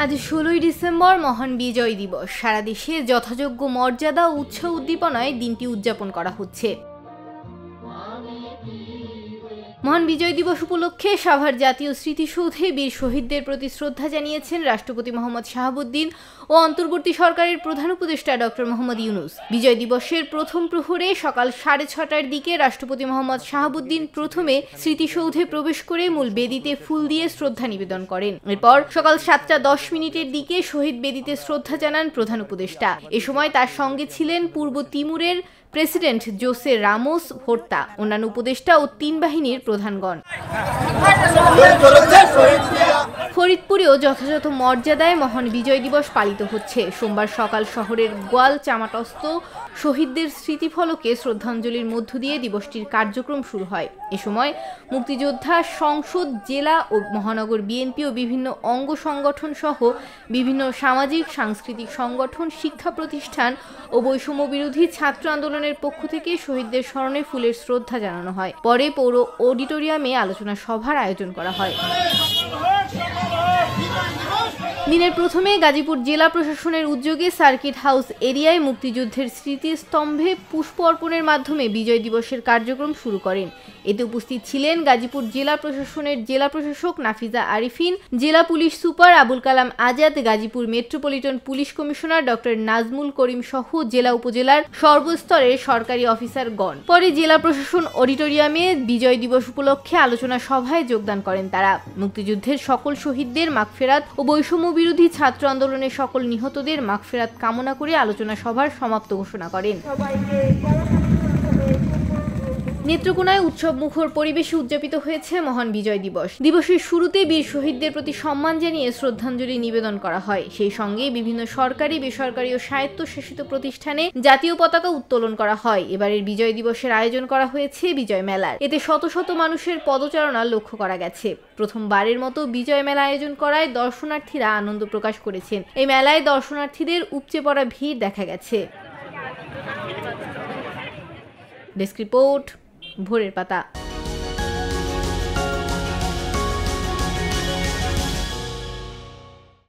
আজ 16ই ডিসেম্বর মহান বিজয় দিবস। সারা দেশে যথাযোগ্য মর্যাদা ও উৎসাহ উদ্দীপনায় দিনটি উদযাপন করা হচ্ছে। মহান বিজয় দিবস উপলক্ষে সাভার জাতীয় স্মৃতিসৌধে বীর শহীদদের প্রতি শ্রদ্ধা জানিয়েছেন রাষ্ট্রপতি মোহাম্মদ শাহাবুদ্দিন ও অন্তর্বর্তী সরকারের প্রধান উপদেষ্টা ডক্টর মোহাম্মদ ইউনূস। বিজয় দিবসের প্রথম প্রহরে সকাল 6:30টার দিকে রাষ্ট্রপতি মোহাম্মদ শাহাবুদ্দিন প্রথমে স্মৃতিসৌধে প্রবেশ করে মূল বেদিতে ফুল দিয়ে শ্রদ্ধা নিবেদন করেন। এরপর সকাল 7:10 দিকে শহীদ বেদিতে শ্রদ্ধা জানান প্রধান উপদেষ্টা। এ সময় তার সঙ্গে ছিলেন পূর্ব তিমুরের প্রেসিডেন্ট জোসে রামোস হোর্তা, অন্যান্য উপদেষ্টা ও 3 বাহিনীর প্রধানগণ। ফরিদপুরেও যথাযথ মর্যাদায় মহান বিজয় দিবস পালিত হচ্ছে। সোমবার সকাল শহরের গোয়াল চামাটস্থ শহীদদের স্মৃতিফলকে শ্রদ্ধাঞ্জলির মধ্য দিয়ে দিবসটির কার্যক্রম শুরু হয়। এ সময় মুক্তিযোদ্ধা সংসদ, জেলা ও মহানগর বিএনপি ও বিভিন্ন অঙ্গ সংগঠন সহ বিভিন্ন সামাজিক সাংস্কৃতিক সংগঠন, শিক্ষা প্রতিষ্ঠান ও বৈষম্য বিরোধী ছাত্র আন্দোলনের পক্ষ থেকে শহীদদের স্মরণে ফুলের শ্রদ্ধা জানানো হয়। পরে পৌর অডিটোরিয়ামে আলোচনা সভার আয়োজন করা হয়। দিনের প্রথমে গাজীপুর জেলা প্রশাসনের উদ্যোগে সার্কিট হাউস এরিয়ায় মুক্তিযুদ্ধের স্মৃতিস্তম্ভে পুষ্প অর্পণের মাধ্যমে বিজয় দিবসের কার্যক্রম শুরু করেন। এতে উপস্থিত ছিলেন গাজীপুর জেলা প্রশাসনের জেলা প্রশাসক নাফিজা আরিফিন, জেলা police super Abul Kalam Azad, Gazipur metropolitan police commissioner doctor Nazmul Karim সহ জেলা উপজেলার সর্বস্তরের সরকারি অফিসারগণ। পরে জেলা প্রশাসন অডিটোরিয়ামে বিজয় দিবস উপলক্ষে আলোচনা সভায় যোগদান করেন তারা। মুক্তিযুদ্ধের সকল শহীদদের মাগফেরাত ও বৈষম্য বিরোধী ছাত্র আন্দোলনের সকল নিহতদের মাগফেরাত কামনা করে আলোচনা সভার সমাপ্ত ঘোষণা করেন। নেত্রকোনায় উৎসব মুখর পরিবেশে উদযাপিত হয়েছে মহান বিজয় দিবস। দিবসের শুরুতে বীর শহীদদের প্রতি সম্মান জানিয়ে শ্রদ্ধাঞ্জলি নিবেদন করা হয়। সেই সঙ্গে বিভিন্ন সরকারি, বেসরকারি ও স্বায়ত্তশাসিত প্রতিষ্ঠানে জাতীয় পতাকা উত্তোলন করা হয়। এবারের বিজয় দিবসের আয়োজন করা হয়েছে বিজয় মেলার। এতে শত শত মানুষের পদচারণা লক্ষ্য করা গেছে। প্রথমবারের মতো বিজয় মেলা আয়োজন করায় দর্শনার্থীরা আনন্দ প্রকাশ করেছেন। এই মেলায় দর্শনার্থীদের উপচে পড়া ভিড় দেখা গেছে। ডেস্ক রিপোর্ট, ভোরের পাতা।